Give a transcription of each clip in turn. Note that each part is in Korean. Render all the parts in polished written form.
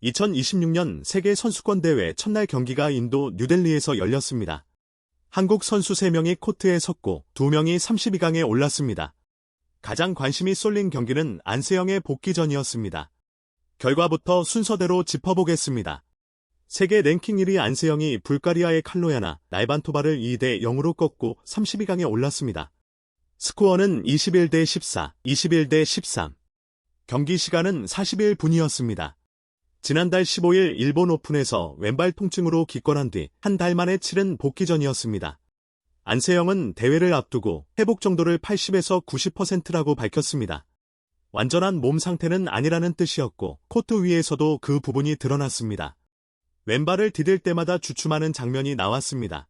2026년 세계 선수권 대회 첫날 경기가 인도 뉴델리에서 열렸습니다. 한국 선수 3명이 코트에 섰고 2명이 32강에 올랐습니다. 가장 관심이 쏠린 경기는 안세영의 복귀전이었습니다. 결과부터 순서대로 짚어보겠습니다. 세계 랭킹 1위 안세영이 불가리아의 칼로야나 날반토바를 2대 0으로 꺾고 32강에 올랐습니다. 스코어는 21대 14, 21대 13. 경기 시간은 41분이었습니다. 지난달 15일 일본 오픈에서 왼발 통증으로 기권한 뒤 한 달 만에 치른 복귀전이었습니다. 안세영은 대회를 앞두고 회복 정도를 80에서 90%라고 밝혔습니다. 완전한 몸 상태는 아니라는 뜻이었고 코트 위에서도 그 부분이 드러났습니다. 왼발을 디딜 때마다 주춤하는 장면이 나왔습니다.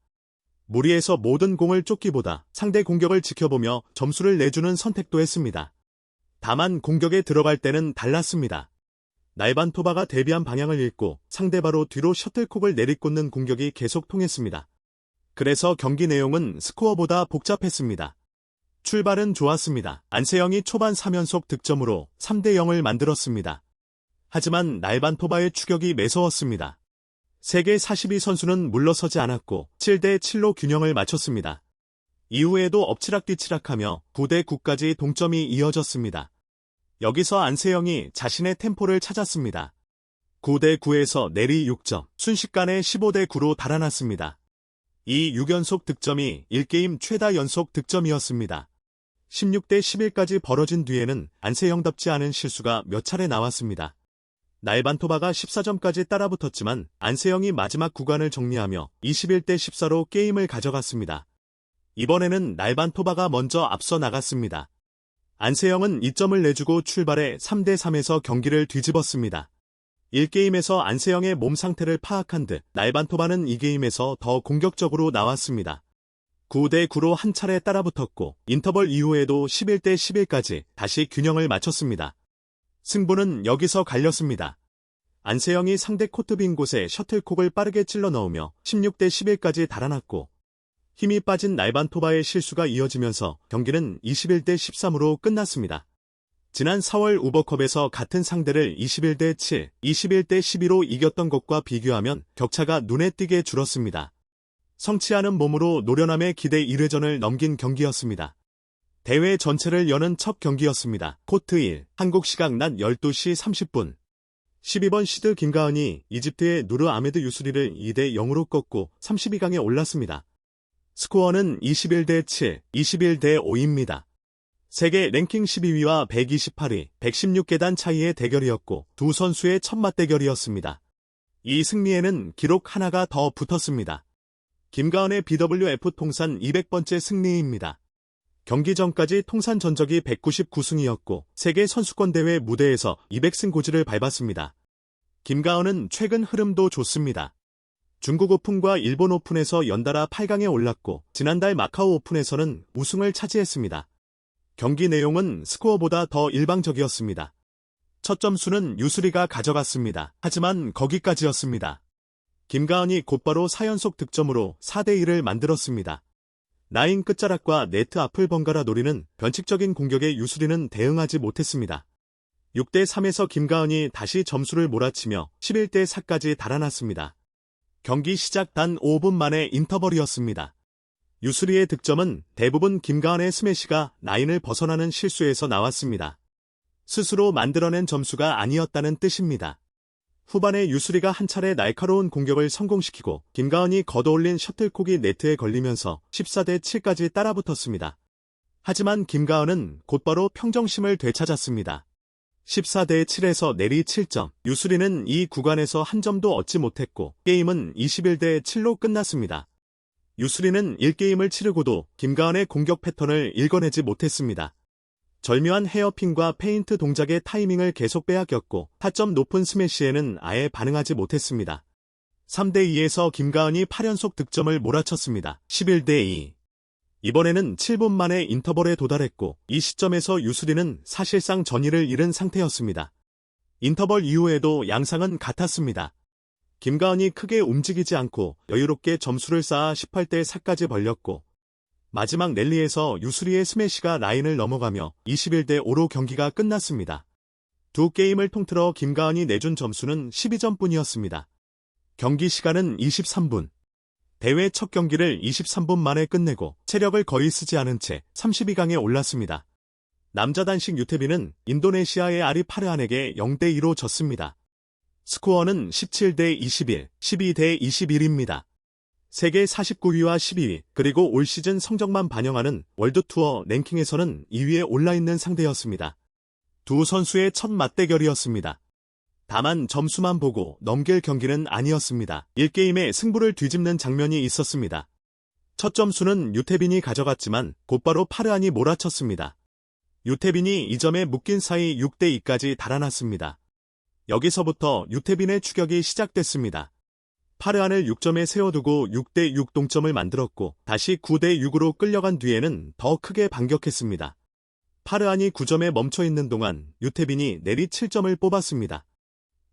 무리해서 모든 공을 쫓기보다 상대 공격을 지켜보며 점수를 내주는 선택도 했습니다. 다만 공격에 들어갈 때는 달랐습니다. 날반토바가 대비한 방향을 잃고 상대 바로 뒤로 셔틀콕을 내리꽂는 공격이 계속 통했습니다. 그래서 경기 내용은 스코어보다 복잡했습니다. 출발은 좋았습니다. 안세영이 초반 3연속 득점으로 3대 0을 만들었습니다. 하지만 날반토바의 추격이 매서웠습니다. 세계 42 선수는 물러서지 않았고 7대 7로 균형을 맞췄습니다. 이후에도 엎치락뒤치락하며 9대 9까지 동점이 이어졌습니다. 여기서 안세영이 자신의 템포를 찾았습니다. 9대 9에서 내리 6점, 순식간에 15대 9로 달아났습니다. 이 6연속 득점이 1게임 최다 연속 득점이었습니다. 16대 11까지 벌어진 뒤에는 안세영답지 않은 실수가 몇 차례 나왔습니다. 날반토바가 14점까지 따라붙었지만 안세영이 마지막 구간을 정리하며 21대 14로 게임을 가져갔습니다. 이번에는 날반토바가 먼저 앞서 나갔습니다. 안세영은 2점을 내주고 출발해 3대 3에서 경기를 뒤집었습니다. 1게임에서 안세영의 몸 상태를 파악한 듯 날반토바는 2게임에서 더 공격적으로 나왔습니다. 9대 9로 한 차례 따라붙었고 인터벌 이후에도 11대 11까지 다시 균형을 맞췄습니다. 승부는 여기서 갈렸습니다. 안세영이 상대 코트 빈 곳에 셔틀콕을 빠르게 찔러 넣으며 16대 11까지 달아났고 힘이 빠진 날반토바의 실수가 이어지면서 경기는 21대 13으로 끝났습니다. 지난 4월 우버컵에서 같은 상대를 21대 7, 21대 12로 이겼던 것과 비교하면 격차가 눈에 띄게 줄었습니다. 성취하는 몸으로 노련함의 기대 1회전을 넘긴 경기였습니다. 대회 전체를 여는 첫 경기였습니다. 코트 1, 한국 시각 낮 12시 30분. 12번 시드 김가은이 이집트의 누르 아메드 유수리를 2대 0으로 꺾고 32강에 올랐습니다. 스코어는 21대 7, 21대 5입니다. 세계 랭킹 12위와 128위, 116계단 차이의 대결이었고 두 선수의 첫 맞대결이었습니다. 이 승리에는 기록 하나가 더 붙었습니다. 김가은의 BWF 통산 200번째 승리입니다. 경기 전까지 통산 전적이 199승이었고 세계 선수권 대회 무대에서 200승 고지를 밟았습니다. 김가은은 최근 흐름도 좋습니다. 중국 오픈과 일본 오픈에서 연달아 8강에 올랐고 지난달 마카오 오픈에서는 우승을 차지했습니다. 경기 내용은 스코어보다 더 일방적이었습니다. 첫 점수는 유수리가 가져갔습니다. 하지만 거기까지였습니다. 김가은이 곧바로 4연속 득점으로 4대 1을 만들었습니다. 라인 끝자락과 네트 앞을 번갈아 노리는 변칙적인 공격에 유수리는 대응하지 못했습니다. 6대 3에서 김가은이 다시 점수를 몰아치며 11대 4까지 달아났습니다. 경기 시작 단 5분 만에 인터벌이었습니다. 유수리의 득점은 대부분 김가은의 스매시가 라인을 벗어나는 실수에서 나왔습니다. 스스로 만들어낸 점수가 아니었다는 뜻입니다. 후반에 유수리가 한 차례 날카로운 공격을 성공시키고 김가은이 걷어올린 셔틀콕이 네트에 걸리면서 14대 7까지 따라붙었습니다. 하지만 김가은은 곧바로 평정심을 되찾았습니다. 14대 7에서 내리 7점, 유수리는 이 구간에서 한 점도 얻지 못했고 게임은 21대 7로 끝났습니다. 유수리는 1게임을 치르고도 김가은의 공격 패턴을 읽어내지 못했습니다. 절묘한 헤어핀과 페인트 동작의 타이밍을 계속 빼앗겼고 타점 높은 스매시에는 아예 반응하지 못했습니다. 3대 2에서 김가은이 8연속 득점을 몰아쳤습니다. 11대 2. 이번에는 7분 만에 인터벌에 도달했고 이 시점에서 유수리는 사실상 전의를 잃은 상태였습니다. 인터벌 이후에도 양상은 같았습니다. 김가은이 크게 움직이지 않고 여유롭게 점수를 쌓아 18대 4까지 벌렸고 마지막 랠리에서 유수리의 스매시가 라인을 넘어가며 21대 5로 경기가 끝났습니다. 두 게임을 통틀어 김가은이 내준 점수는 12점뿐이었습니다. 경기 시간은 23분. 대회 첫 경기를 23분 만에 끝내고 체력을 거의 쓰지 않은 채 32강에 올랐습니다. 남자 단식 유태빈은 인도네시아의 아리 파르안에게 0대2로 졌습니다. 스코어는 17대21, 12대21입니다. 세계 49위와 12위, 그리고 올 시즌 성적만 반영하는 월드투어 랭킹에서는 2위에 올라있는 상대였습니다. 두 선수의 첫 맞대결이었습니다. 다만 점수만 보고 넘길 경기는 아니었습니다. 1게임에 승부를 뒤집는 장면이 있었습니다. 첫 점수는 유태빈이 가져갔지만 곧바로 파르안이 몰아쳤습니다. 유태빈이 이 점에 묶인 사이 6대2까지 달아났습니다. 여기서부터 유태빈의 추격이 시작됐습니다. 파르안을 6점에 세워두고 6대6 동점을 만들었고 다시 9대6으로 끌려간 뒤에는 더 크게 반격했습니다. 파르안이 9점에 멈춰있는 동안 유태빈이 내리 7점을 뽑았습니다.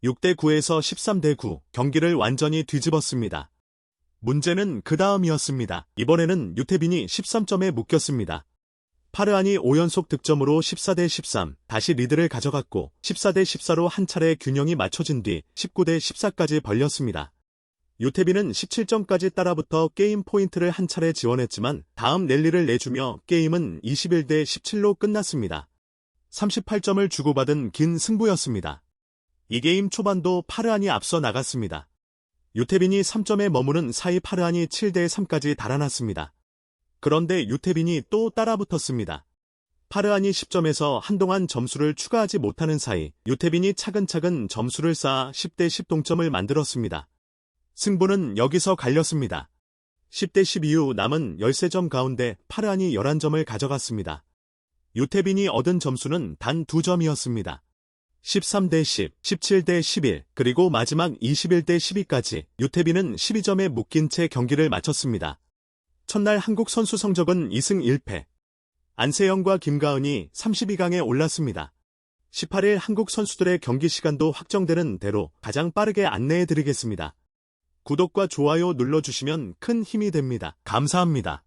6대9에서 13대9, 경기를 완전히 뒤집었습니다. 문제는 그 다음이었습니다. 이번에는 유태빈이 13점에 묶였습니다. 파르안이 5연속 득점으로 14대13, 다시 리드를 가져갔고 14대14로 한 차례 균형이 맞춰진 뒤 19대14까지 벌렸습니다. 유태빈은 17점까지 따라붙어 게임 포인트를 한 차례 지원했지만 다음 랠리를 내주며 게임은 21대17로 끝났습니다. 38점을 주고받은 긴 승부였습니다. 이 게임 초반도 파르안이 앞서 나갔습니다. 유태빈이 3점에 머무는 사이 파르안이 7대3까지 달아났습니다. 그런데 유태빈이 또 따라붙었습니다. 파르안이 10점에서 한동안 점수를 추가하지 못하는 사이 유태빈이 차근차근 점수를 쌓아 10대10 동점을 만들었습니다. 승부는 여기서 갈렸습니다. 10대10 이후 남은 13점 가운데 파르안이 11점을 가져갔습니다. 유태빈이 얻은 점수는 단 2점이었습니다. 13대10, 17대11, 그리고 마지막 21대12까지 유태빈은 12점에 묶인 채 경기를 마쳤습니다. 첫날 한국 선수 성적은 2승 1패. 안세영과 김가은이 32강에 올랐습니다. 18일 한국 선수들의 경기 시간도 확정되는 대로 가장 빠르게 안내해드리겠습니다. 구독과 좋아요 눌러주시면 큰 힘이 됩니다. 감사합니다.